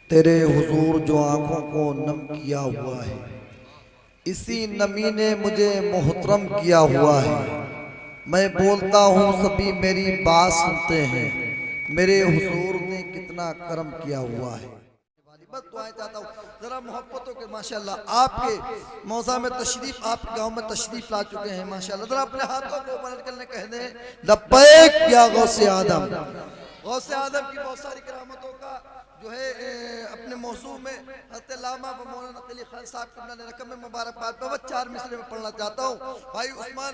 तेरे हुजूर जो आंखों को नम किया हुआ है, इसी नमी ने मुझे मोहतरम किया हुआ है। मैं बोलता हूँ सभी मेरी बात सुनते हैं, मेरे हुजूर ने कितना करम किया हुआ है। बस दुआएं चाहता हूँ जरा मोहब्बतों के माशाल्लाह आपके मौजा में तशरीफ, आपके गांव में तशरीफ ला चुके हैं माशाल्लाह। जरा अपने हाथों को ऊपर करने कहने लब्बैक या गौसे आदम। गौसे आदम की बहुत सारी करामतों का जो है अपने मौसू में हज़रत-ए-लामा व मौलाना नक़वी खान साहब की ने रकम में मुबारकबाद पर 4 मिसरे में पढ़ना चाहता हूँ। भाई उस्मान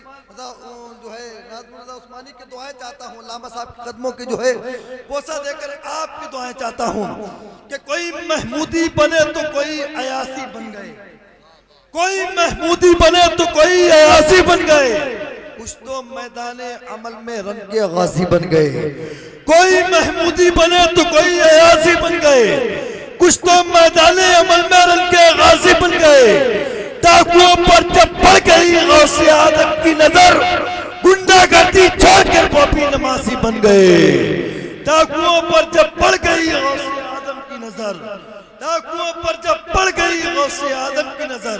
जो है नाज़मुल रज़ा उस्मानी की दुआएं चाहता हूँ, लामा साहब के कदमों की जो है बोसा देकर आपकी दुआएं चाहता हूँ कि कोई महमूदी बने तो कोई अयासी बन गए, कोई महमूदी बने तो कोई अयासी बन गए, कुछ तो मैदाने अमल में रन के गाजी बन गए। कोई महमूदी बने तो कोई अयासी बन गए, कुछ तो मैदाने अमल में रन के गाजी बन गए। डाकुओं पर जब पड़ गई गौसे आदम की नजर, गुंडागर्दी छोड़कर वो भी नमाजी बन गए। डाकुओं पर जब पड़ गई गौसे आदम की नजर, डाकुओं पर जब पड़ गई गौसे आदम की नजर,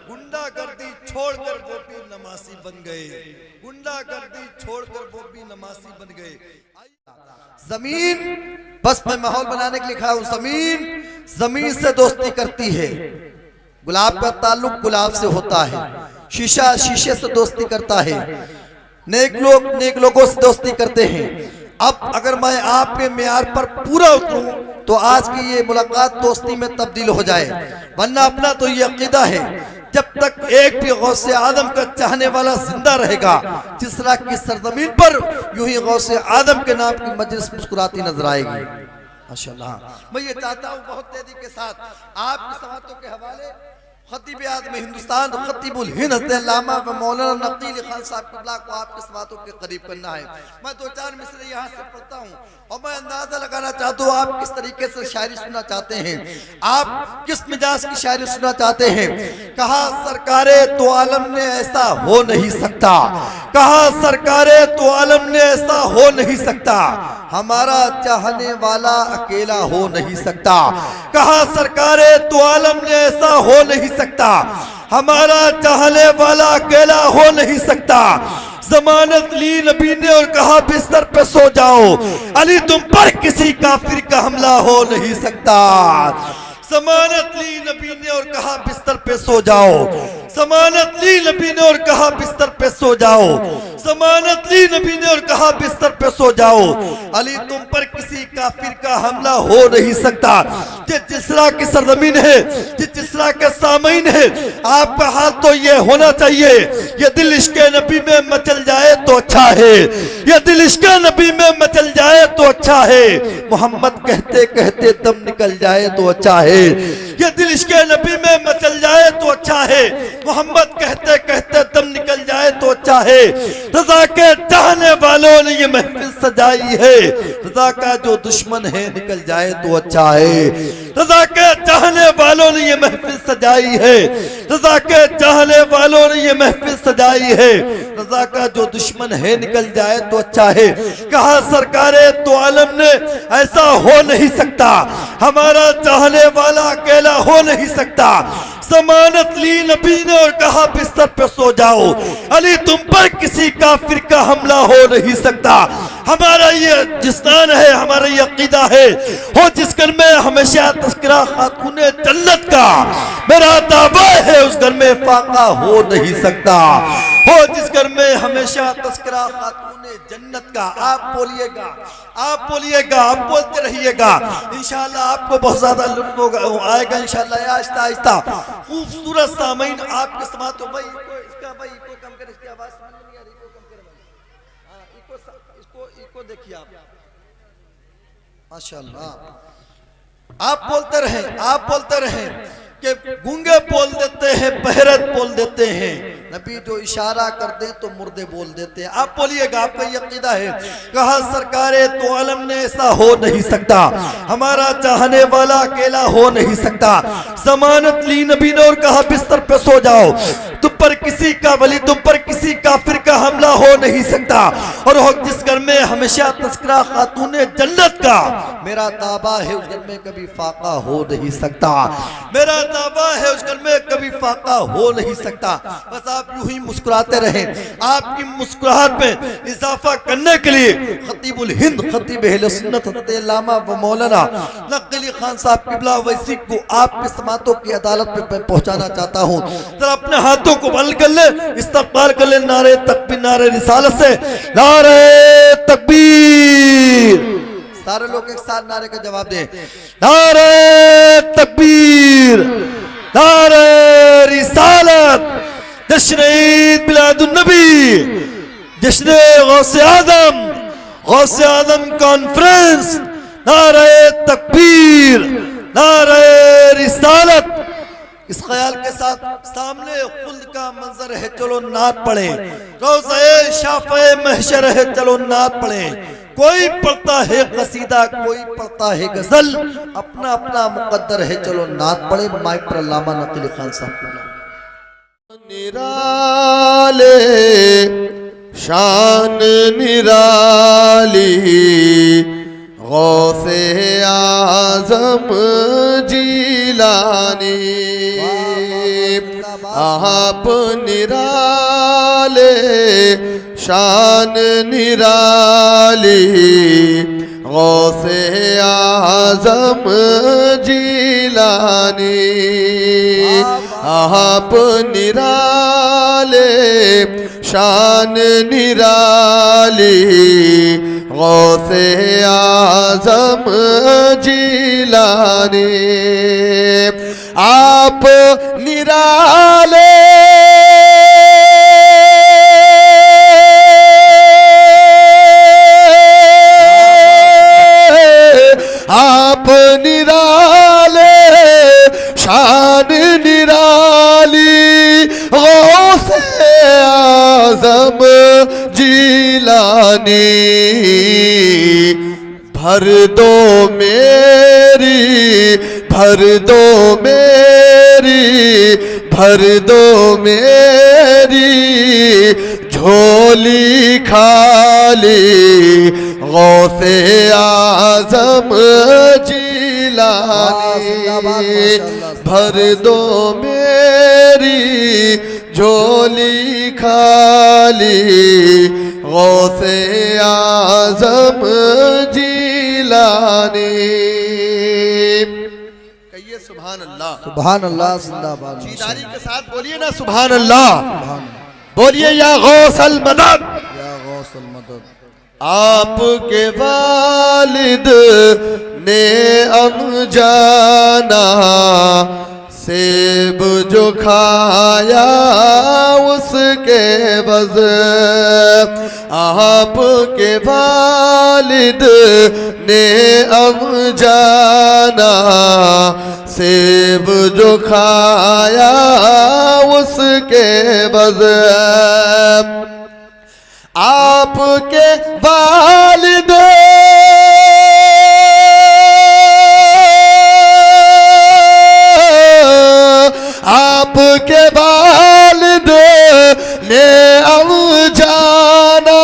गुंडागर्दी छोड़कर वो भी नमाजी बन गए। गुंडागर्दी छोड़कर वो भी नमाजी बन गए। जमीन बस मैं माहौल बनाने के लिए खड़ा हूं। जमीन जमीन से दोस्ती करती है, गुलाब का ताल्लुक गुलाब से होता है, शीशा शीशे से दोस्ती करता है, नेक लोग नेक लोगों से दोस्ती करते हैं। अब अगर मैं आपके मेयार पर पूरा उतरूं तो आज की ये मुलाकात दोस्ती में तब्दील हो जाए, वरना अपना तो ये अकीदा है जब तक एक भी गौसे आदम का चाहने वाला जिंदा रहेगा, जिसरा की सरजमीन पर यूं ही गौसे आदम के नाम की मजलिस मुस्कुराती नजर आएगी माशाल्लाह। मैं ये चाहता हूँ बहुत तेजी के साथ आपकी समातों के हवाले खतीब आज़म हिंदुस्तान खतीबुल हिंद हज़रत-ए-लामा व मौलाना नक़वी खान साहब क़िबला को आपके समातों के करीब करना है। मैं 2-4 मिसरे यहाँ से पढ़ता हूँ और मैं अंदाजा लगाना चाहता हूँ आप किस तरीके से शायरी सुनना चाहते हैं, आप किस मिजाज की शायरी सुनना चाहते हैं। कहा सरकारे तो आलम ने ऐसा हो नहीं सकता, कहा सरकारे तो आलम ने ऐसा हो नहीं सकता, हमारा चाहने वाला अकेला हो नहीं सकता। कहा सरकारे तो आलम ने ऐसा हो नहीं सकता, हमारा चाहने वाला अकेला हो नहीं सकता। जमानत ली नबी ने और कहा बिस्तर पे सो जाओ, अली तुम पर किसी काफिर का हमला हो नहीं सकता। जमानत ली नबी ने और कहा बिस्तर पे सो जाओ, जमानत ली नबी ने और कहा बिस्तर पे सो जाओ, जमानत ली नबी ने और कहा बिस्तर पे सो जाओ, अली तुम पर किसी काफिर का हमला हो नहीं सकता। जिसरा की सरजमीन है, जिसरा के सामईन है, आपका हाल तो ये होना चाहिए, ये दिल इश्क़े नबी में मचल जाए तो अच्छा है, ये दिल इश्क़े नबी में मचल जाए तो अच्छा है, मोहम्मद कहते कहते दम निकल जाए तो अच्छा है, ये दिल इश्क़े नबी में मचल जाए तो अच्छा है, मोहम्मद कहते कहते दम निकल जाए तो अच्छा है। रज़ा के चाहने वालों ने ये महफिल सजाई है, रज़ा का जो दुश्मन है निकल जाए तो अच्छा है। रज़ा के चाहने वालों ने ये महफिल सजाई है, रज़ा के चाहने वालों ने ये महफिल सजाई है, रज़ा का जो दुश्मन है निकल जाए तो अच्छा है। कहा सरकारे तो आलम ने ऐसा हो नहीं सकता, हमारा चाहने वाला अकेला हो नहीं सकता। जमानत ली नबी ने और कहा बिस्तर पे सो जाओ, अली तुम पर किसी काफिर का हमला हो नहीं सकता। हमारा ये जिस्तान है, हमारा ये अकीदा है, हो जिस घर में हमेशा तस्करा खातूने जन्नत का, मेरा दावा है उस घर में फाका हो नहीं सकता। हो जिस घर में हमेशा तस्करा खातूने जन्नत का। आप बोलिएगा, आप बोलिएगा, आप बोलते रहिएगा, इंशाल्लाह आपको बहुत ज्यादा लुत्फ होगा आएगा इंशाल्लाह। आहिस्ता आहिस्ता खूबसूरत सामईन आपके समात हो। भाई इसका भाई इको कम कर, इसकी आवाज नहीं आ रही, इको कम कर भाई। हां इको देखिए आप माशाल्लाह। आप बोलते रहें, आप बोलते रहें कि गूंगे बोल देते हैं, बहरत बोल देते हैं, नबी जो इशारा कर दे तो मुर्दे बोल देते हैं। आप बोलिएगा, आपका ये अकीदा है। कहा सरकारे तो आलम ने ऐसा हो नहीं सकता, हमारा चाहने वाला अकेला हो नहीं सकता। जमानत ली नबी ने और कहा बिस्तर पे सो जाओ, तो पर किसी का वली, तुम पर किसी काफिर का हमला हो नहीं सकता। और हो जिस घर में हमेशा तस्करा खातूने जन्नत का, मेरा दावा है उस घर में कभी फाका हो नहीं सकता। मेरा दावा है उस घर में कभी फाका हो नहीं सकता। बस आप यूं ही मुस्कुराते रहें। आपकी मुस्कुराहट में इजाफा करने के लिए खतीबुल हिंद, खतीब अहले सुन्नत हज़रत अल्लामा व मौलाना नक़वी खान साहब क़िबला वैसी को आपके समातों की अदालत में पहुंचाना चाहता हूं। जरा अपने हाथों को बंद कर ले, इस्तक़बाल कर ले नारे तकबीर, नारे रिसालत से, नारे तकबीर। सारे लोग एक साथ नारे का जवाब दें, नारे तकबीर, नारे रिसालत। जश्न ईद मिलादुन नबी, जश्न गौसे आदम कॉन्फ्रेंस, नारे तकबीर, नारे रिसालत। इस ख्याल के साथ सामने खुल्द का मंजर है, चलो नात पढ़े। रोज़े शाफ़े महशर है, चलो नात पढ़े। कोई पढ़ता है कसीदा, कोई पढ़ता है गजल, अपना अपना मुकद्दर है, चलो नात पढ़े। माइक पर अल्लामा नक़वी खान साहब। निराले शान निराली गौसे आज़म जिलानी, आप निराले शान निराली गौसे आज़म जिलानी, आप निराले शान निराली गौसे आज़म जिलानी, आप निराले आप निराले शान निराली गौसे आज़म जिलानी, भर दो मेरी, भर दो मेरी, भर दो मेरी झोली खाली गौसे आज़म जिलानी, भर दो मेरी झोली खाली गौसे आज़म जिलानी। कहिए सुभान अल्लाह, सुभान अल्लाह, जिंदाबाद। जीदारी के साथ बोलिए ना सुभान अल्लाह, बोलिए या गौसल मदद, या गौसल मदद। आपके वालिद ने अनजाना सेब जो खाया उसके बज़, आपके वालिद ने अनजाना सेब जो खाया उसके बज़, आपके वालिद आपके वालिद ने अनजाना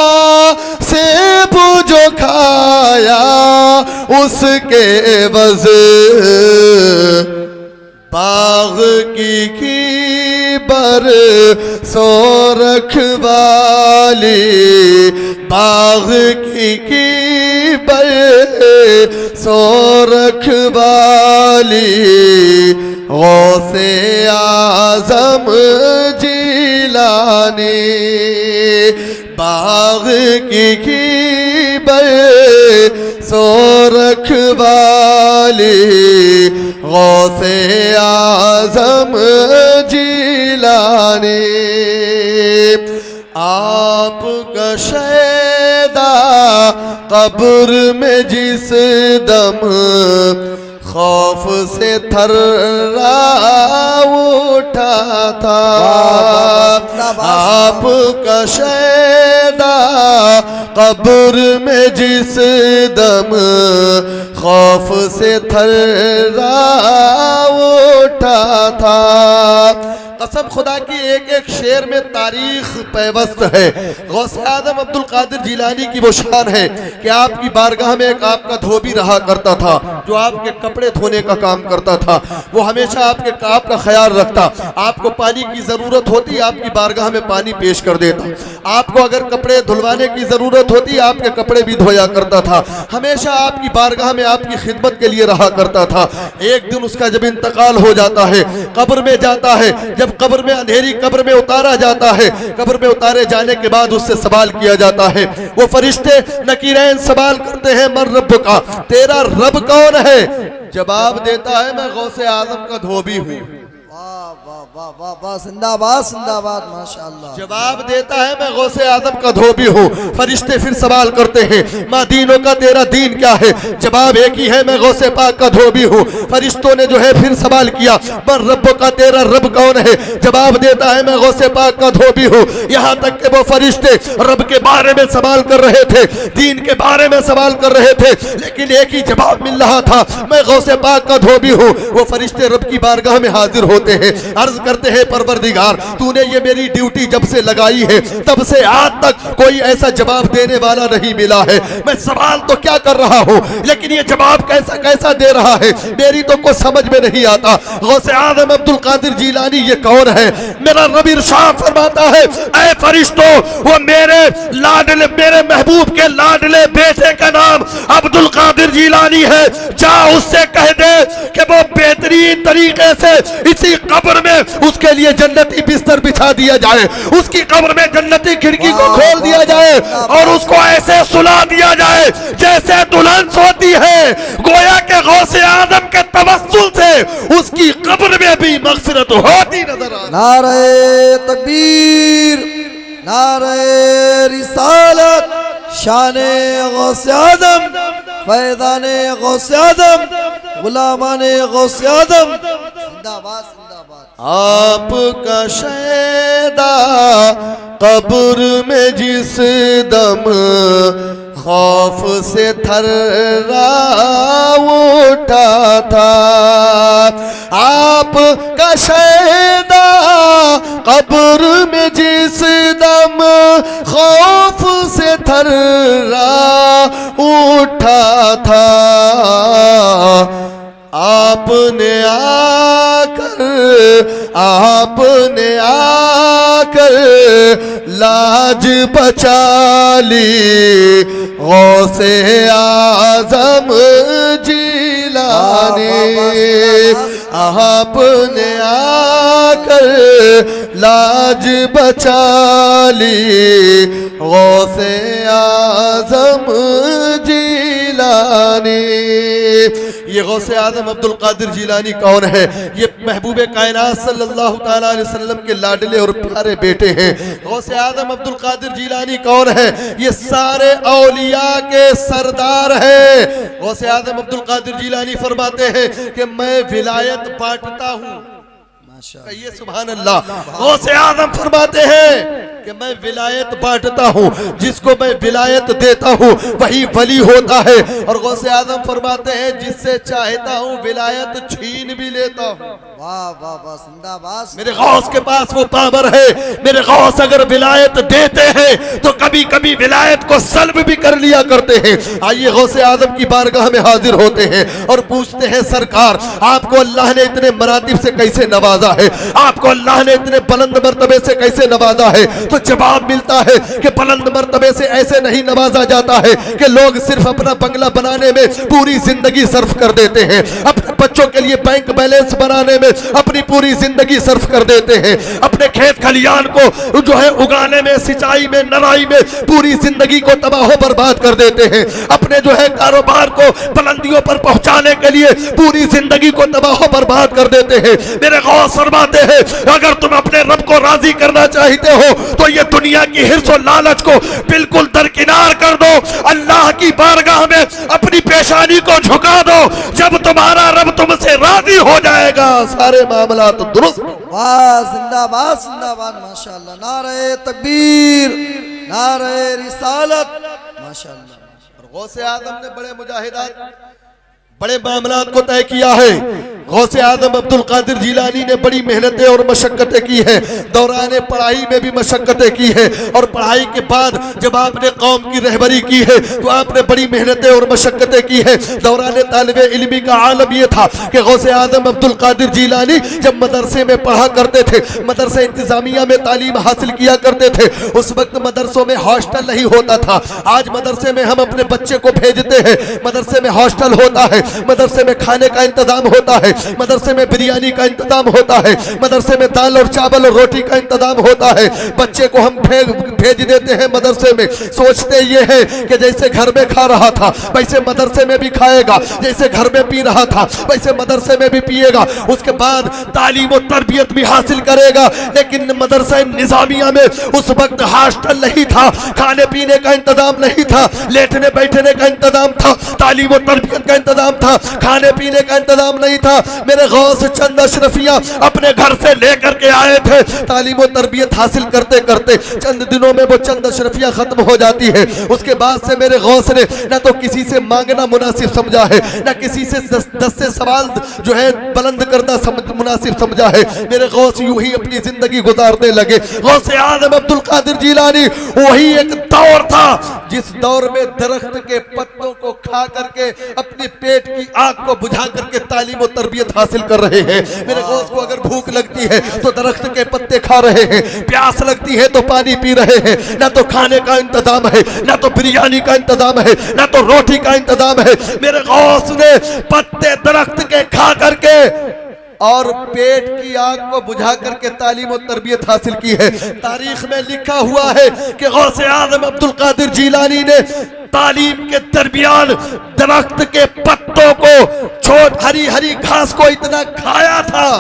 सेब जो खाया उसके बज़, बाग की बरसो रखवाली, बाग की बरसो रखवाली गौसे आज़म जिलानी, बाग की बरसो रखवाली गौसे आज़म जिलानी, आपका शैदा कब्र में जिस दम खौफ से थर्रा उठा था, आपका शैदा कब्र में जिस दम खौफ से थर्रा उठा था, कसम खुदा की एक एक शेर में तारीख पैवस्त है। गौसे आजम अब्दुल कादिर जिलानी की वो शान है कि आपकी बारगाह में एक आपका धोबी रहा करता था जो आपके कपड़े धोने का काम करता था। वो हमेशा आपका ख्याल रखता, आपको पानी की जरूरत होती आपकी बारगाह में पानी पेश कर देता, आपको अगर कपड़े धुलवाने की जरूरत होती आपके कपड़े भी धोया करता था, हमेशा आपकी बारगाह में आपकी खिदमत के लिए रहा करता था। एक दिन उसका जब इंतकाल हो जाता है, कब्र में जाता है, जब कब्र में अंधेरी कब्र में उतारा जाता है, कब्र में उतारे जाने के बाद उससे सवाल किया जाता है। वो फरिश्ते नकीरैन सवाल करते हैं, मन रब का, तेरा रब कौन है? जवाब देता है, मैं गौसे आजम का धोबी हूँ। जिंदाबाद जिंदाबाद माशाअल्लाह। जवाब देता है, मैं गौसे आजम का धोबी हूँ। फरिश्ते फिर सवाल करते हैं, माँ दीनों का तेरा दीन क्या है? जवाब एक ही है, मैं गौसे पाक का धोबी हूँ। फरिश्तों ने जो है फिर सवाल किया, मन रब का तेरा रब कौन है? जवाब देता है, मैं गौसे पाक का धोबी हूँ। यहाँ तक कि वो फरिश्ते रब के बारे में सवाल कर रहे थे, दीन के बारे में सवाल कर रहे थे, लेकिन एक ही जवाब मिल रहा था, मैं गौसे पाक का धोबी हूँ। वो फरिश्ते रब की बारगाह में हाजिर होते हैं, अर्ज करते हैं, परवरदिगार तूने ये मेरी ड्यूटी जब से लगाई है तब से आज तक कोई ऐसा जवाब देने वाला नहीं मिला है। मैं सवाल तो क्या कर रहा हूँ, लेकिन ये जवाब कैसा कैसा दे रहा है, मेरी तो कुछ समझ में नहीं आता। गौसे आजम अब्दुल कादिर जिलानी ये कौन है? मेरा रब इरशाद फरमाता है, ऐ फरिश्तों, वो मेरे लाडले, मेरे महबूब के लाडले बेटे का नाम अब्दुल कादिर जिलानी है। जा उससे कह दे कि वो बेहतरीन तरीके से इसी कब्र में उसके लिए जन्नती बिस्तर बिछा दिया जाए, उसकी कब्र में जन्नती खिड़की को खोल दिया जाए और उसको ऐसे सुला दिया जाए जैसे दुल्हन सोती है। गोया के गौसे आजम के तवस्सुल से उसकी कब्र में भी मग़फ़िरत होती नजर आ। नारे तकबीर, नारे रिसालत, शाने गौसे आजम, फैज़ाने गौसे आजम, गुलामाने गौसे आजम। जिंदाबाद जिंदाबाद। आपका शैदा कब्र में जिस दम खौफ से थर्रा उठा था, आपका शैदा कब्र में जिस दम खौफ से थर्रा उठा था, आपने आकर लाज बचा ली गौसे आजम जिलानी। आपने आकर लाज बचा ली गौसे आजम जिलानी। ये गौसे आजम अब्दुल कादिर जिलानी कौन है? ये महबूब कायनात सल्लल्लाहु ताला अलैहि वसल्लम के लाडले और प्यारे बेटे हैं। गौसे आजम अब्दुल कादिर जिलानी कौन है? ये सारे औलिया के सरदार हैं। गौसे आजम अब्दुल कादिर जिलानी फरमाते हैं कि मैं विलायत बांटता हूँ। कहिए सुभान अल्लाह। गौसे आजम फरमाते हैं कि मैं विलायत बांटता हूँ, जिसको मैं विलायत देता हूँ वही वली होता है। और गौसे आजम फरमाते हैं, जिससे चाहता हूँ विलायत छीन भी लेता हूँ। वाह वाह वाह, जिंदाबाद। मेरे गौस के पास वो पावर है, मेरे गौस अगर विलायत देते हैं तो कभी कभी विलायत को सल्ब भी कर लिया करते हैं। आइए गौसे आजम की बारगाह में हाजिर होते हैं और पूछते हैं, सरकार आपको अल्लाह ने इतने मरातिब से कैसे नवाजा है, आपको अल्लाह ने इतने बुलंद मर्तबे से कैसे नवाजा है? तो जवाब मिलता है कि बुलंद मर्तबे से ऐसे नहीं नवाजा जाता है कि लोग सिर्फ अपना बंगला बनाने में पूरी जिंदगी सर्फ कर देते हैं, अपने बच्चों के लिए बैंक बैलेंस बनाने में अपनी पूरी जिंदगी सर्फ कर देते हैं, अपने खेत खलियान को जो है उगाने में, सिंचाई में, नराई में पूरी जिंदगी को तबाह बर्बाद कर देते हैं, अपने जो है कारोबार को बुलंदियों पर पहुंचाने के लिए पूरी जिंदगी को तबाह बर्बाद कर देते हैं। मेरे गौस फरमाते हैं, अगर तुम अपने रब को राजी करना चाहते हो तो ये दुनिया की हिर्स और लालच को बिल्कुल दरकिनार कर दो, अल्लाह की बारगाह में अपनी पेशानी को झुका दो। जब तुम्हारा रब तुमसे राजी हो जाएगा सारे मामला तो दुरुस्त। वाह, जिंदाबाद जिंदाबाद माशाअल्लाह। नारे तकबीर, नारे रिसालत माशाअल्लाह। गौसे आजम ने बड़े मुजाहिदात, बड़े मामलात को तय किया है। गौसे आजम अब्दुल कादिर जिलानी ने बड़ी मेहनतें और मशक्कतें की है। दौरान पढ़ाई में भी मशक्कतें की है और पढ़ाई के बाद जब आपने कौम की रहबरी की है तो आपने बड़ी मेहनतें और मशक्कतें की है। दौरान तालिबे इल्मी का आलम यह था कि गौसे आजम अब्दुल कादिर जिलानी जब मदरसे में पढ़ा करते थे, मदरसे इंतजामिया में तालीम हासिल किया करते थे, उस वक्त मदरसों में हॉस्टल नहीं होता था। आज मदरसे में हम अपने बच्चे को भेजते हैं, मदरसे में हॉस्टल होता है, मदरसे में खाने का इंतजाम होता है, मदरसे में बिरयानी का इंतजाम होता है, मदरसे में दाल और चावल और रोटी का इंतजाम होता है। बच्चे को हम भेज देते हैं मदरसे में, सोचते ये है कि जैसे घर में खा रहा था वैसे मदरसे में भी खाएगा, जैसे घर में पी रहा था वैसे मदरसे में भी पिएगा, उसके बाद तालीम और तरबियत भी हासिल करेगा। लेकिन मदरसा निजामिया में उस वक्त हॉस्टल नहीं था, खाने पीने का इंतजाम नहीं था, लेटने बैठने का इंतजाम था, तालीम और तरबियत का इंतजाम था, खाने पीने का इंतजाम नहीं था। मेरे गौस चंद अशरफिया अपने घर से लेकर के आए थे। तालीम और तरबियत हासिल करते करते चंद दिनों में वो चंद अशरफिया खत्म हो जाती है। उसके बाद से मेरे गौस ने न तो किसी से मांगना मुनासिब समझा है, न किसी से दस से सवाल जो है बुलंद करना मुनासिब समझा है। मेरे गौस यूं ही अपनी जिंदगी गुजारने लगे। गौसे आजम अब्दुल कादिर जिलानी वही एक दौर था जिस दौर में दरख्त के पत्तों को खा करके अपने पेट की आग को बुझा करके तालीम और तरबियत हासिल कर रहे हैं। मेरे गौस को अगर भूख लगती है तो दरख्त के पत्ते खा रहे हैं, प्यास लगती है तो पानी पी रहे हैं। ना तो खाने का इंतजाम है, ना तो बिरयानी का इंतजाम है, ना तो रोटी का इंतजाम है। मेरे गौस ने पत्ते दरख्त के खा करके और पेट की आग को बुझा करके तालीम और तरबियत हासिल की है। तारीख में लिखा हुआ है कि गौसे आजम अब्दुल कादिर जिलानी ने तालीम के दरमियान दरख्त के पत्तों को छोड़ हरी हरी घास को इतना खाया था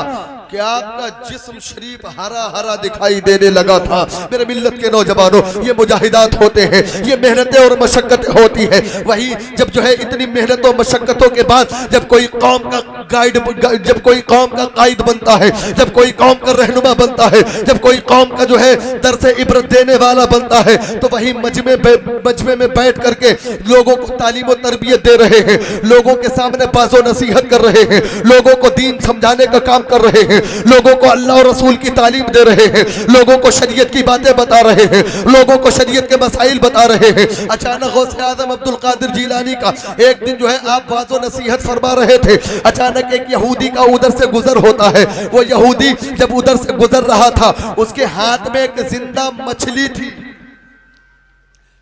कि आपका जिस्म शरीफ हरा हरा दिखाई देने लगा था। मेरे मिल्लत के नौजवानों, ये मुजाहिदात होते हैं, ये मेहनतें और मशक्कतें होती है। वही जब जो है इतनी मेहनतों मशक्कतों के बाद जब कोई कौम का गाइड, जब कोई कौम का कायद बनता है, जब कोई कौम का रहनुमा बनता है, जब कोई कौम का जो है दर्स इबरत देने वाला बनता है, तो वही मजमे में बैठ करके लोगों को तालीम और तरबियत दे रहे हैं, लोगों के सामने बाज़ो नसीहत कर रहे हैं, लोगों को दीन समझाने का काम कर रहे हैं, लोगों को अल्लाह और रसूल की तालीम दे रहे हैं, लोगों को शरीयत की बातें बता रहे हैं, लोगों को शरीयत के मसाइल बता रहे हैं। अचानक गौसे आजम अब्दुल कादिर जिलानी का एक दिन जो है आप बाज़ो नसीहत फरमा रहे थे, अचानक एक यहूदी का उधर से गुजर होता है। वो यहूदी जब उधर से गुजर रहा था उसके हाथ में एक जिंदा मछली थी।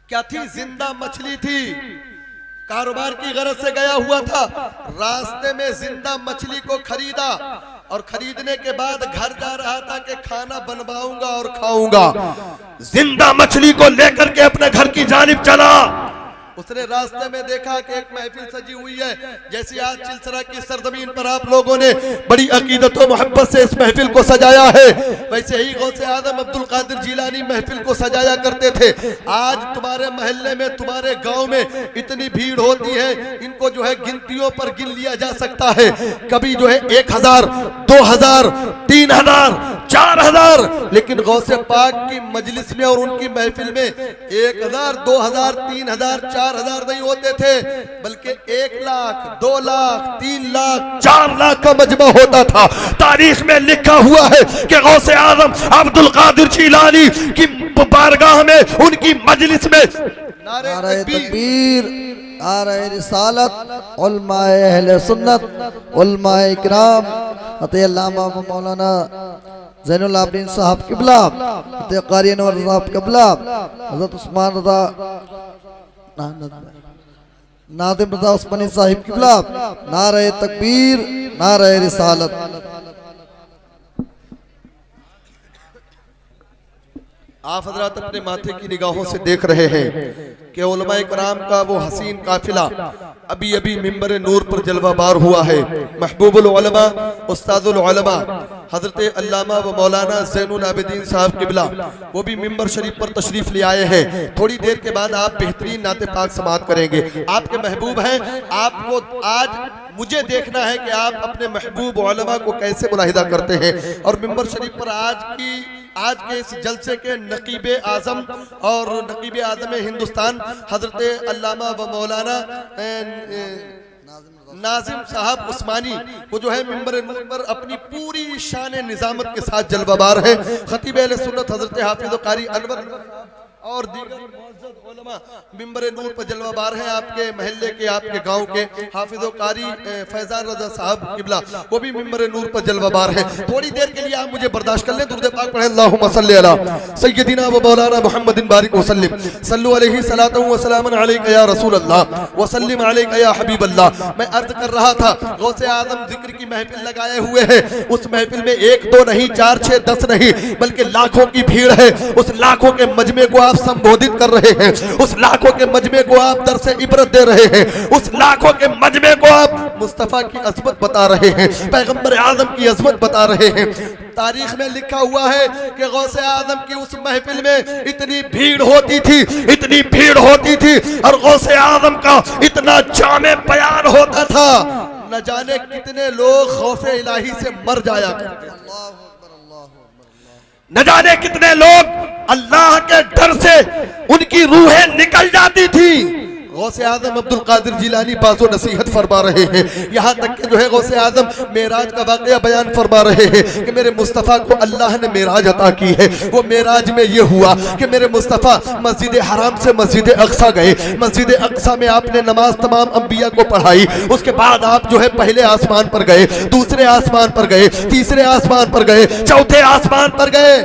क्या थी? जिंदा मछली थी। कारोबार की गरज से गया हुआ था, रास्ते में जिंदा मछली को खरीदा और खरीदने के बाद घर जा रहा था कि खाना बनवाऊंगा और खाऊंगा। जिंदा मछली को लेकर के अपने घर की जानिब चला। उसने रास्ते में देखा कि एक महफिल सजी हुई है, जैसे आज चिलसरा की सरजमीन पर आप लोगों ने बड़ी अकीदत और मोहब्बत से इस महफिल को सजाया है, वैसे ही गौसे आजम अब्दुल कादिर जिलानी महफिल को सजाया करते थे। आज तुम्हारे मोहल्ले में, तुम्हारे गांव में इतनी भीड़ होती है, इनको जो है गिनतियों पर गिन लिया जा सकता है। कभी जो है 1000, 2000, 3000, 4000, लेकिन गौसे पाक की मजलिस में और उनकी महफिल में 1000, 2000, 3000, 4000 नहीं होते थे, बल्कि 1 लाख, 2 लाख, 3 लाख, 4 लाख का मजमा होता था। तारीख में लिखा हुआ है कि गौसे आजम अब्दुल कादिर जिलानी की बारगाह में, उनकी मजलिस में नारे तकबीर, नारे रिसालत, उलमाए अहले सुन्नत, उलमाए इकराम, हज़रत अल्लामा मौलाना ज़ैनुल आबिदीन साहब किबला, हज़रत क़ारी अनवर साहब किबला, हज़रत उस्मान रज़ा नादिम रज़ा उस्मानी साहिब किबला, नारे तकबीर, नारे रिसालत। आप हजरात अपने माथे की निगाहों से देख रहे हैं कि उलमाए कराम का वो हसीन काफिला अभी अभी मिंबर नूर पर जलवाबार हुआ है। महबूबुल उलमा, उस्तादुल उलमा हजरत अल्लामा व मौलाना ज़ैनुल आबिदीन साहब किबला वो भी मिंबर शरीफ पर तशरीफ ले आए हैं। थोड़ी देर के बाद आप बेहतरीन नाते पाक समाअत करेंगे। आपके महबूब हैं, आपको आज मुझे देखना है कि आप अपने महबूब उलमा को कैसे मुलाहिदा करते हैं। और मिंबर शरीफ पर आज के इस जलसे के नकीब आज़म और नकीब आज़म हिंदुस्तान हजरत अल्लामा व मौलाना नाजिम साहब उस्मानी वो जो है मिंबर नूर पर अपनी पूरी शान निजामत के साथ जलवाबार है। खतीब अहले सुन्नत हजरत हाफिज कारी अनवर और दीगर मुअज़्ज़ज़ उलमा मिंबर नूर पर जलवाबार हैं। आपके महल्ले के, आपके गांव के हाफिज कारी फैजान रजा साहब किबला वो भी मिंबर नूर पर जलवाबार है। थोड़ी देर के लिए आप मुझे बर्दाश्त कर लें, दुरूद पाक पढ़ें। अल्लाहुम्मा सल्ली अला सय्यदिना व मौलाना मुहम्मदिन बारिक वसल्लिम सल्लु अलैहि सलातु व सलामन अलैका या रसूल अल्लाह व सल्लिम अलैका या हबीब अल्लाह। मैं अर्ज कर रहा था गौसे आजम जिक्र की महफिल लगाए हुए है। उस महफिल में 1 2 नहीं, 4 6 10 नहीं बल्कि लाखों की भीड़ है। उस लाखों के मजमे को संबोधित कर रहे हैं, उस लाखों के मजमे को आप दर से इबरत दे रहे हैं, उस लाखों के मजमे को आप मुस्तफा की अजमत बता रहे हैं, पैगंबर आजम की अजमत बता रहे हैं। तारीख में लिखा हुआ है कि गौसे आजम की उस महफिल में इतनी भीड़ होती थी, इतनी भीड़ होती थी और गौसे आजम का इतना जामे बयान होता था, न जाने कितने लोग खौफे इलाही से मर जाया करते, न जाने कितने लोग अल्लाह के डर से उनकी रूहें निकल जाती थी। गौसे आजम अब्दुल कादिर जिलानी बाज़ो नसीहत फरमा रहे हैं। यहाँ तक कि जो है गौसे आजम मेराज का वाक़या बयान फरमा रहे हैं कि मेरे मुस्तफ़ा को अल्लाह ने मेराज अता की है। वो मेराज में ये हुआ कि मेरे मुस्तफ़ा मस्जिद हराम से मस्जिद अक्सा गए। मस्जिद अक्सा में आपने नमाज तमाम अंबिया को पढ़ाई। उसके बाद आप जो है पहले आसमान पर गए, दूसरे आसमान पर गए, तीसरे आसमान पर गए, चौथे आसमान पर गए,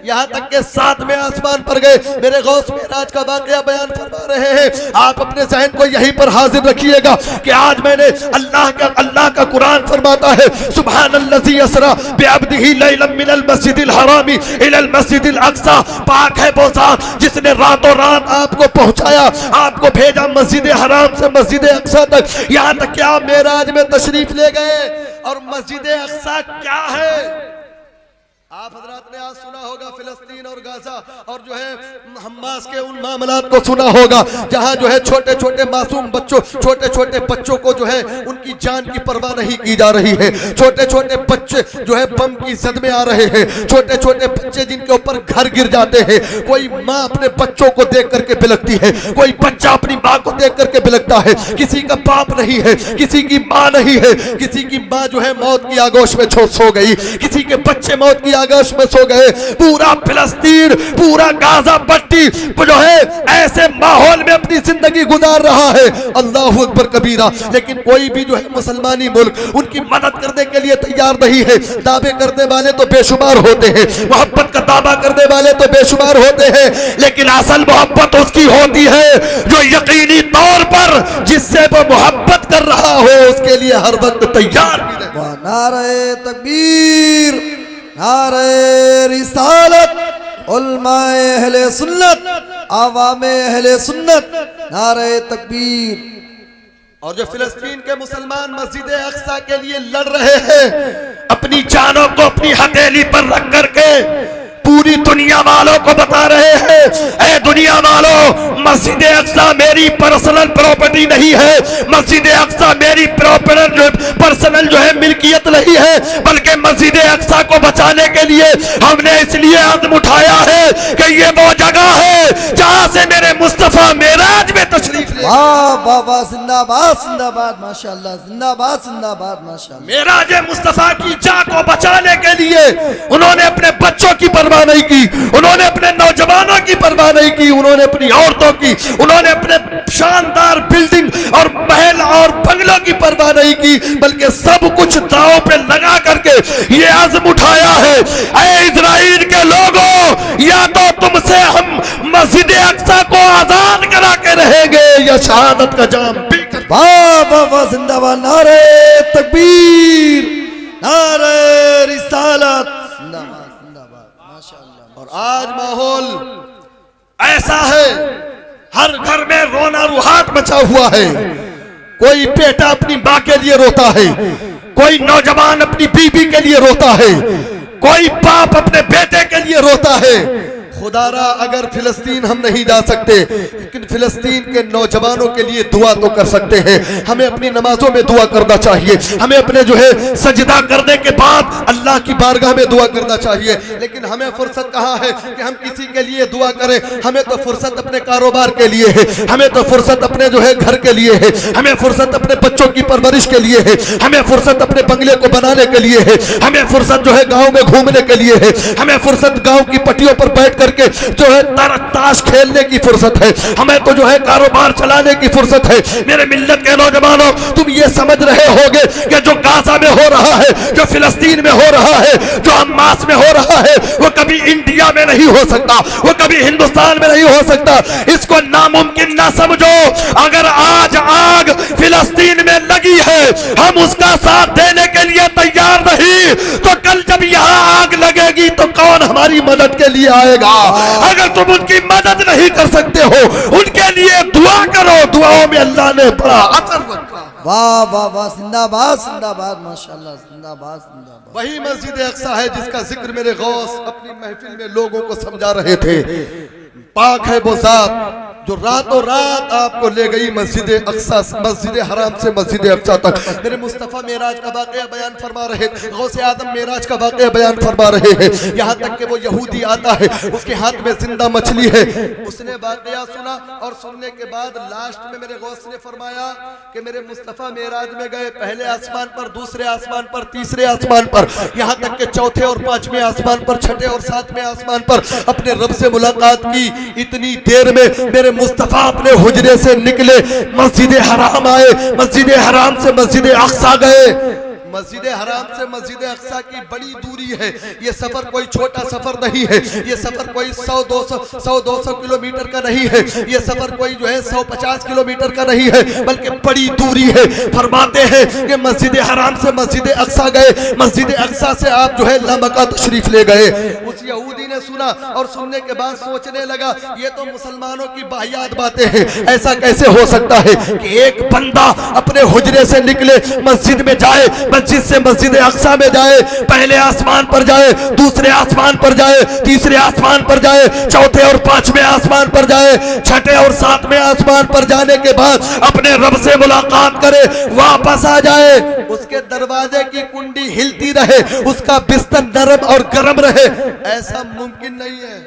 यहाँ तक के 7वें आसमान पर गए। मेरे गौस मेराज का वाक़या बयान फरमा रहे हैं। आप अपने ज़हन को यहीं पर हाजिर रखिएगा कि आज मैंने अल्लाह का कुरान फरमाता है सुब्हानल्लज़ी असरा बिअब्दिही लैलन मिनल मस्जिदिल हरामी इलल मस्जिदिल अक्सा। पाक है वो ज़ात जिसने रातों रात आपको पहुंचाया, आपको भेजा मस्जिद हराम से मस्जिद अक्सा तक। यहाँ तक कि आप मेराज में तशरीफ ले गए। और मस्जिद अक्सा क्या है? आप हजरात ने आज सुना होगा फिलिस्तीन और गाजा और जो है हमास के उन मामलात को सुना होगा जहां जो है छोटे छोटे मासूम बच्चों, छोटे छोटे बच्चों को जो है उनकी जान की परवाह नहीं की जा रही है। छोटे छोटे बच्चे जो है बम की जद में आ रहे हैं, छोटे छोटे बच्चे जिनके ऊपर घर गिर जाते हैं। कोई माँ अपने बच्चों को देख करके बिलकती है, कोई बच्चा अपनी माँ को देख करके बिलकता है। किसी का बाप नहीं है, किसी की माँ नहीं है, किसी की माँ जो है मौत की आगोश में सो गई, किसी के बच्चे मौत की आगोश में सो गए। पूरा फिलिस्तीन, पूरा गाजा पट्टी जो है ऐसे माहौल में अपनी जिंदगी गुजार रहा है। अल्लाहु अकबर कबीरा। लेकिन कोई भी जो है मुसलमानी मुल्क उनकी मदद करने के लिए तैयार नहीं है। दावे करने वाले तो बेशुमार होते हैं, मोहब्बत का दावा करने वाले तो बेशुमार होते हैं, लेकिन असल मोहब्बत उसकी होती है जो यकीनी तौर पर जिससे वो मोहब्बत कर रहा हो उसके लिए हर वक्त तैयार भी रहे। नारे तकबीर, नारे रिसालत, उलमाए अहले सुन्नत, आवामे अहले सुन्नत, नारे तकबीर। और जो फिलिस्तीन के मुसलमान मस्जिद अक्सा के लिए लड़ रहे हैं, अपनी जानों को अपनी हथेली पर रख करके पूरी दुनिया वालों को बता रहे हैं, ऐ दुनिया वालों, मस्जिद अक्सा मेरी पर्सनल प्रॉपर्टी नहीं है, मस्जिद अक्सा मेरी पर्सनल जो है मिल्कियत नहीं है, बल्कि मस्जिद अक्सा को बचाने के लिए हमने इसलिए अज़्म उठाया है कि ये वो जगह है जहां से मेरे मुस्तफा मेराज में तशरीफ ले। वाह वाह वाह, जिंदाबाद जिंदाबाद, माशाअल्लाह, जिंदाबाद जिंदाबाद, माशाअल्लाह। मेराज मुस्तफा की जान को बचाने के लिए उन्होंने अपने बच्चों की परवाह नहीं की, उन्होंने अपने नौजवानों की परवाह नहीं की, उन्होंने अपनी औरतों की, उन्होंने अपने शानदार बिल्डिंग और महल और बंगलों की परवाह नहीं की, बल्कि सब कुछ दांव पे लगा करके ये अज़्म उठाया है, ऐ इजराइल के लोगों, या तो तुमसे हम मस्जिद अक्सा को आजाद करा के रहेंगे या शहादत का जाम पीकर। वाह वाह वाह, जिंदाबाद, नारे तकबीर, नारे रिसालत, जिंदाबाद जिंदाबाद, माशाअल्लाह। और आज माहौल ऐसा है, हर घर में रोना रुहाट मचा हुआ है। कोई बेटा अपनी माँ के लिए रोता है, कोई नौजवान अपनी बीवी के लिए रोता है, कोई बाप अपने बेटे के लिए रोता है। खुदारा अगर फिलिस्तीन हम नहीं जा सकते, लेकिन फिलिस्तीन के नौजवानों के लिए दुआ तो कर सकते हैं। हमें अपनी नमाजों में दुआ करना चाहिए, हमें अपने जो है सजदा करने के बाद अल्लाह की बारगाह में दुआ करना चाहिए। लेकिन हमें फुर्सत कहाँ है कि हम किसी के लिए दुआ करें। हमें तो फुर्सत अपने कारोबार के लिए है, हमें तो फुर्सत अपने जो है घर के लिए है, हमें फुर्सत अपने बच्चों की परवरिश के लिए है, हमें फुर्सत अपने बंगले को बनाने के लिए है, हमें फुर्सत जो है गांव में घूमने के लिए है, हमें फुर्सत गांव की पट्टियों पर बैठ करके जो है ताश खेलने की फुर्सत है, हमें तो जो है कारोबार चलाने की फुर्सत है। मेरे मिल्लत के नौजवानों, तुम ये समझ रहे होगे कि जो गाजा में हो रहा है, जो फिलिस्तीन में हो रहा है, जो हमास में हो रहा है, वो कभी इंडिया में नहीं हो सकता, वो कभी हिंदुस्तान में नहीं हो सकता। इसको नामुमकिन ना समझो। अगर आज आग फिलिस्तीन में लगी है, हम उसका साथ देने के लिए तैयार नहीं, तो कल जब यहाँ आग लगेगी तो कौन हमारी मदद के लिए आएगा? अगर तुम उनकी मदद नहीं कर सकते हो, उनके लिए दुआ करो। दुआओं में अल्लाह ने बड़ा असर रखा। वाह वाह वाह, जिंदाबाद जिंदाबाद, माशाल्लाह, जिंदाबाद जिंदाबाद। वही मस्जिद अक्सा है जिसका जिक्र मेरे गौस अपनी महफिल में लोगों को समझा रहे थे। पाक है वो जात जो रातों रात आपको ले गई मस्जिद अक्सा, मस्जिद हराम से मस्जिद अक्सा तक। मेरे मुस्तफ़ा मेराज का वाक़या बयान फरमा रहे, गौसे आदम मेराज का वाक़या बयान फरमा रहे हैं। यहाँ तक कि वो यहूदी आता है, उसके हाथ में जिंदा मछली है। उसने वाक़या सुना और सुनने के बाद लास्ट में मेरे गौस ने फरमाया कि मेरे मुस्तफ़ा मेराज में गए, पहले आसमान पर, दूसरे आसमान पर, तीसरे आसमान पर, यहाँ तक कि चौथे और पांचवें आसमान पर, छठे और सातवें आसमान पर अपने रब से मुलाकात की। इतनी देर में मेरे मुस्तफा अपने हुजरे से निकले, मस्जिद हराम आए, मस्जिद हराम से मस्जिद अक्सा गए। मस्जिद हराम से मस्जिद अक्सा की बड़ी दूरी है। ये सफर कोई छोटा सफर नहीं है, ये सफर कोई 100-200 किलोमीटर का नहीं है, ये सफर कोई जो है 150 किलोमीटर का नहीं है, बल्कि बड़ी दूरी है। फरमाते हैं कि मस्जिद हराम से मस्जिद अक्सा गए, मस्जिद अक्सा से आप जो है लामका तशरीफ ले गए। उस यहूदी ने सुना और सुनने के बाद सोचने लगा, ये तो मुसलमानों की बाहियात बातें हैं। ऐसा कैसे हो सकता है कि एक बंदा अपने हुजरे से निकले, मस्जिद में जाए, मस्जिद से मस्जिद अक्सा में जाए, पहले आसमान पर जाए, दूसरे आसमान पर जाए, तीसरे आसमान पर जाए, चौथे और पांचवें आसमान पर जाए, छठे और सातवें आसमान पर जाने के बाद अपने रब से मुलाकात करे, वापस आ जाए, उसके दरवाजे की कुंडी हिलती रहे, उसका बिस्तर नरम और गर्म रहे। ऐसा मुमकिन नहीं है,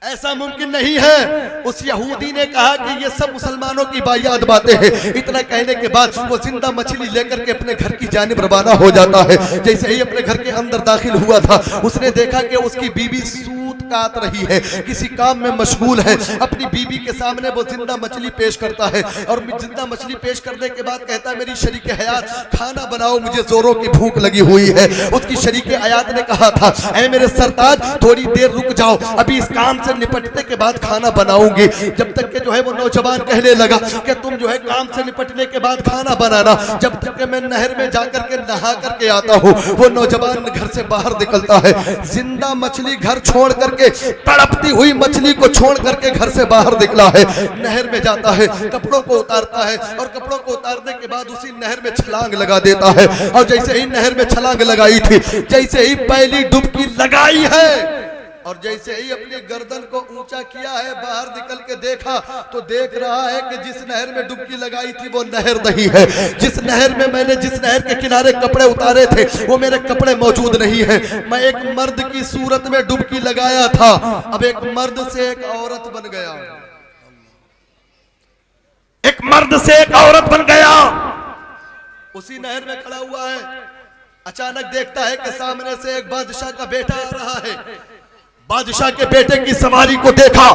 ऐसा मुमकिन नहीं है। उस यहूदी ने कहा कि ये सब मुसलमानों की बायात बातें हैं। इतना कहने के बाद वो जिंदा मछली लेकर के अपने घर की जानिब रवाना हो जाता है। जैसे ही अपने घर के अंदर दाखिल हुआ था, उसने देखा कि उसकी बीवी सूत काट रही है, किसी काम में मशगूल है। अपनी बीवी के सामने वो जिंदा मछली पेश करता है और जिंदा मछली पेश करने के बाद कहता है, मेरी शरीक हयात खाना बनाओ, मुझे जोरों की भूख लगी हुई है। उसकी शरीक हयात ने कहा था, ऐ मेरे सरताज थोड़ी देर रुक जाओ, अभी इस काम से निपटने के बाद खाना बनाऊंगी। जब तक के जो है वो नौजवान कहने लगा कि तुम जो है काम से निपटने के बाद खाना बनाना, जब तक के मैं नहर में जाकर के नहा करके आता हूँ। वो नौजवान घर से बाहर निकलता है, जिंदा मछली घर छोड़ करके, तड़पती हुई मछली को छोड़ करके घर से बाहर निकला है, नहर में जाता है, कपड़ों को उतारता है और कपड़ों को उतारने के बाद उसी नहर में छलांग लगा देता है। और जैसे ही नहर में छलांग लगाई थी, जैसे ही पहली डुबकी लगाई है और जैसे ही अपनी गर्दन को ऊंचा किया है, बाहर निकल के देखा तो देख रहा है कि जिस नहर में डुबकी लगाई थी वो नहर नहीं है। जिस नहर में मैंने जिस नहर के किनारे कपड़े उतारे थे वो मेरे कपड़े मौजूद नहीं है। मैं एक मर्द की सूरत में डुबकी लगाया था, अब एक मर्द से एक औरत बन गया, एक मर्द से एक औरत बन गया। उसी नहर में खड़ा हुआ है, अचानक देखता है कि सामने से एक बादशाह का बेटा आ रहा है। बादशाह के बेटे की सवारी को देखा,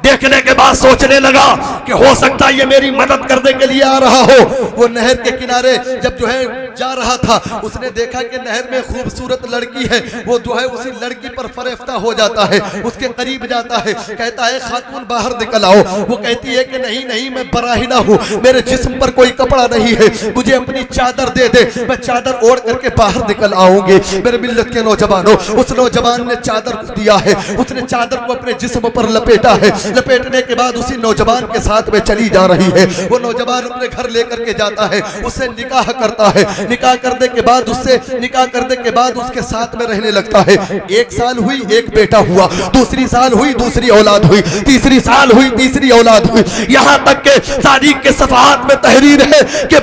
देखने के बाद सोचने लगा कि हो सकता है ये मेरी मदद करने के लिए आ रहा हो। वो नहर के किनारे जब जो है जा रहा था, उसने देखा कि नहर में खूबसूरत लड़की है। वो जो है उसी लड़की पर फरेफ्ता हो जाता है, उसके करीब जाता है, कहता है खातून बाहर निकल आओ। वो कहती है कि नहीं नहीं, मैं बराहिना हूँ, मेरे जिस्म पर कोई कपड़ा नहीं है, मुझे अपनी चादर दे दे, मैं चादर ओढ़ करके बाहर निकल आऊंगी। मेरे मिल्लत के नौजवानों, उस नौजवान ने चादर को दिया है, उसने चादर को अपने जिस्म पर लपेटा है। लपेटने के बाद उसी नौजवान के साथ में चली जा रही है। वो नौजवान अपने घर लेकर के जाता है, उससे निकाह करता है, निकाह करने के बाद उसके साथ में रहने लगता है। 1 साल हुई, एक बेटा हुआ, दूसरी साल हुई, दूसरी औलाद हुई, तीसरी साल हुई, तीसरी औलाद हुई, यहाँ तक के तारीख के सफात में तहरीर है कि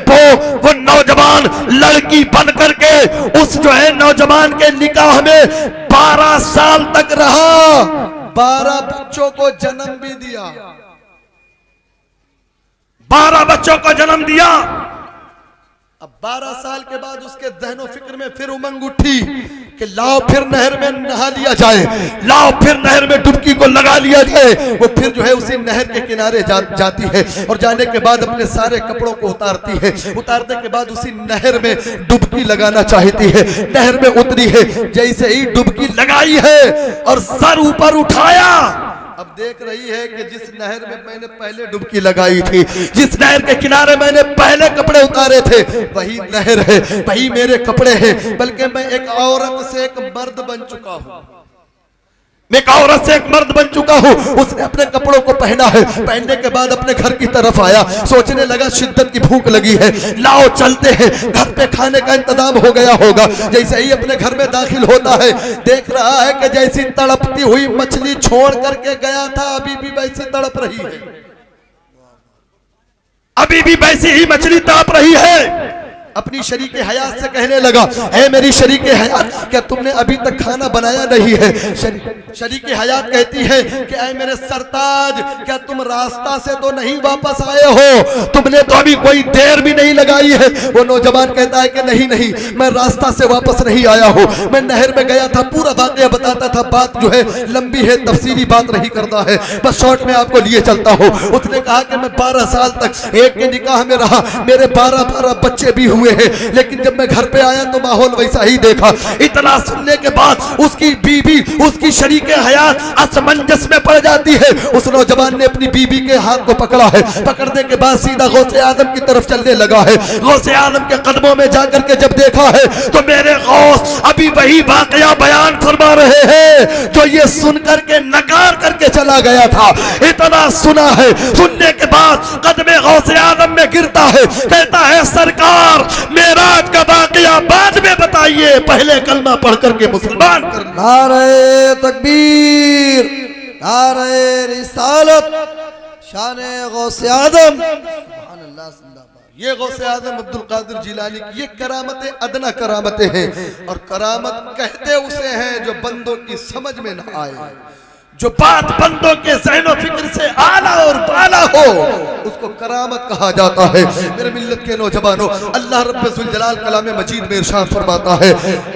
वो नौजवान लड़की बन करके उस जो है नौजवान के निकाह में 12 साल तक रहा, 12 बच्चों को जन्म भी दिया, 12 बच्चों को जन्म दिया। अब 12 साल के बाद उसके ज़हनो फिक्र में फिर उमंग उठी कि लाओ फिर नहर में नहा लिया जाए, लाओ फिर नहर में डुबकी को लगा लिया जाए। वो फिर जो है उसी नहर के किनारे जाती है और जाने के बाद अपने सारे कपड़ों को उतारती है। उतारने के बाद उसी नहर में डुबकी लगाना चाहती है। नहर में उतरी है, जैसे ही डुबकी लगाई है और सर ऊपर उठाया, अब देख रही है कि जिस नहर में मैंने पहले डुबकी लगाई थी, जिस नहर के किनारे मैंने पहले कपड़े उतारे थे, वही नहर है, वही मेरे कपड़े हैं, बल्कि मैं एक औरत से एक मर्द बन चुका हूं, मैं एक औरत से एक मर्द बन चुका हूं। उसने अपने कपड़ों को पहना है, पहनने के बाद अपने घर की तरफ आया, सोचने लगा शिद्दत की भूख लगी है, लाओ चलते हैं, घर पे खाने का इंतजाम हो गया होगा। जैसे ही अपने घर में दाखिल होता है, देख रहा है कि जैसी तड़पती हुई मछली छोड़ करके गया था, अभी भी वैसी तड़प रही है, अभी भी वैसी ही मछली तड़प रही है। अपनी शरीक हयात से कहने लगा, ऐ मेरी शरीक हयात, क्या तुमने अभी तक खाना बनाया नहीं है? शरीक हयात कहती है कि ऐ मेरे सरताज, क्या तुम रास्ता से तो नहीं वापस आए हो? तुमने तो अभी कोई देर भी नहीं लगाई है। वो नौजवान कहता है कि नहीं नहीं, मैं रास्ता से वापस नहीं आया हूँ, मैं नहर में गया था, पूरा वाकया बताता था, बात जो है लंबी है, तफसीली बात नहीं करता है, बस शॉर्ट में आपको लिए चलता हूँ। उसने कहा कि मैं 12 साल तक एक के निकाह में रहा, मेरे 12 बच्चे भी हुए हैं, लेकिन जब मैं घर पे आया तो माहौल वैसा ही देखा। इतना सुनने के बाद उसकी बीवी, उसकी शरीके हयात असमंजस में पड़ जाती है। उस नौजवान ने अपनी बीवी के हाथ को पकड़ा है, पकड़ने के बाद सीधा गौसे आदम की तरफ चलने लगा है। गौसे आदम के कदमों में जाकर के जब देखा है तो मेरे गौस अभी वही वाकया बयान फरमा रहे हैं जो ये सुन करके नकार करके चला गया था। इतना सुना है, सुनने के बाद कदमे गौसे आदम में गिरता है, कहता है सरकार, मेराज का वाकया बाद में बताइए, पहले कलमा पढ़ करके मुसलमान कर। नारे तकबीर, नारे रिसालत, शाने गौसे आदम, सुभान अल्लाह, जिंदाबाद। ये गौसे आजम अब्दुल कादिर जिलानी की ये करामतें अदना करामतें हैं, और करामत कहते उसे हैं जो बंदों की समझ में न आए, जो बात बंदों के ज़हनो फिक्र से आला और बाला हो, उसको करामत कहा जाता है। मेरे मिल्लत के नौजवानों, अल्लाह रब्बुल जलाल कलाम मजीद में इरशाद फरमाता है,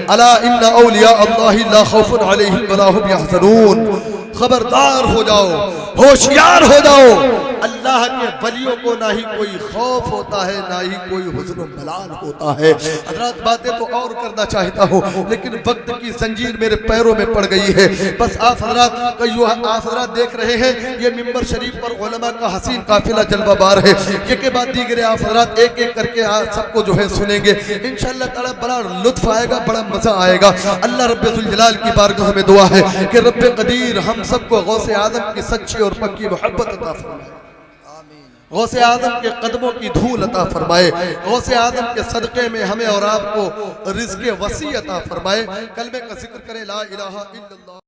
अला इन्ना औलिया अल्लाहि ला खौफुन अलैहिम वला हुम यहज़नून, खबरदार हो जाओ, होशियार हो जाओ, अल्लाह के वलियों को ना ही कोई खौफ होता है, ना ही कोई हुज़्न व मलाल होता है। हज़रात, बातें तो और करना चाहता हूँ, लेकिन वक्त की जंजीर मेरे पैरों में पड़ गई है। बस आप हज़रात देख रहे हैं, ये मिंबर शरीफ पर उलमा का हसीन काफिला जलवाबार है। एक के बाद दीगरे आप हज़रात एक एक करके सबको जो है सुनेंगे। इंशाअल्लाह ताला बड़ा लुत्फ आएगा, बड़ा मजा आएगा। अल्लाह रब्बुल जलाल की बारगाह में दुआ है कि रब्बे कदीर हम सबको गौसे आदम की सच्ची और पक्की मोहब्बत अता फरमाए, गौसे आदम के कदमों की धूल अता फरमाए, गौसे आदम के सदक़े में हमें और आपको रिज़्क़ वसी अता फरमाए। कलमे का जिक्र करें, ला इलाहा इल्लल्लाह।